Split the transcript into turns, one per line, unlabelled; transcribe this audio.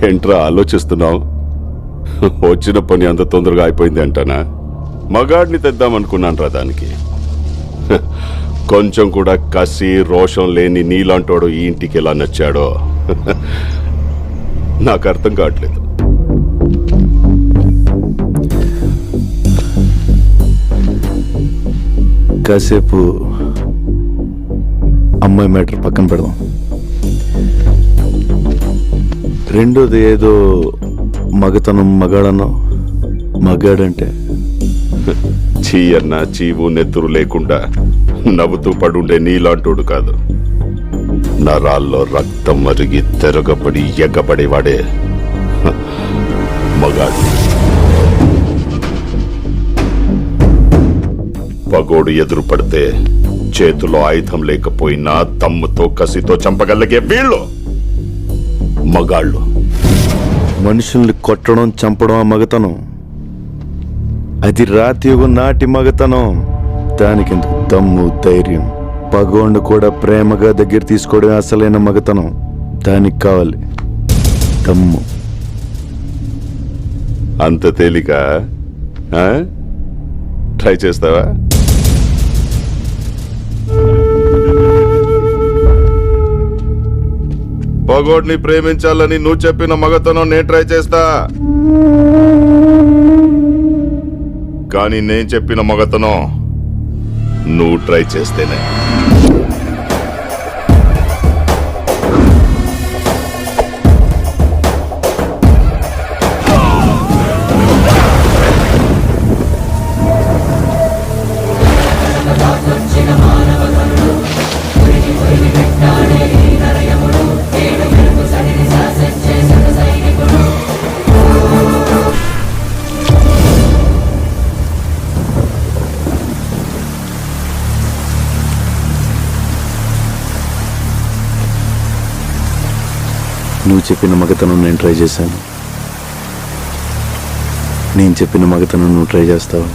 ఏంట్రా ఆలోచిస్తున్నావు? వచ్చిన పని అంత తొందరగా అయిపోయింది అంటానా? మగాడిని తెద్దామనుకున్నాను రా దానికి. కొంచెం కూడా కసి రోషం లేని నీలాంటోడు ఈ ఇంటికి ఎలా నచ్చాడో నాకు అర్థం కావట్లేదు.
కాసేపు అమ్మాయి మ్యాటర్ పక్కన పెడదాం. రెండోది ఏదో మగతనం మగాడన్నా. మగాడంటే
చీ అన్న చీవు నెత్తురు లేకుండా నవ్వుతూ పడుండే నీలాంటోడు కాదు. నరాల్లో రక్తం మరిగి తెరగబడి ఎగ్గబడేవాడే మగాడు. పగోడు ఎదురు పడితే చేతిలో ఆయుధం లేకపోయినా దమ్ముతో కసితో చంపగలిగే వీళ్ళు మగాళ్ళు.
మనుషుల్ని కొట్టడం చంపడం ఆ మగతనం. అది రాతియుగం నాటి మగతనం. దానికెందుకు దమ్ము ధైర్యం? పగోండు కూడా ప్రేమగా దగ్గర తీసుకోవడం అసలైన మగతనం. దానికి కావాలి దమ్ము.
అంత తేలిక? ట్రై చేస్తావా? పగోడ్ని ప్రేమించాలని నువ్వు చెప్పిన మగతనం నేను ట్రై చేస్తా. కానీ నేను చెప్పిన మగతనం నువ్వు ట్రై చేస్తేనే.
నువ్వు చెప్పిన మగతనం నేను ట్రై చేశాను. నేను చెప్పిన మగతనం నువ్వు ట్రై చేస్తావు.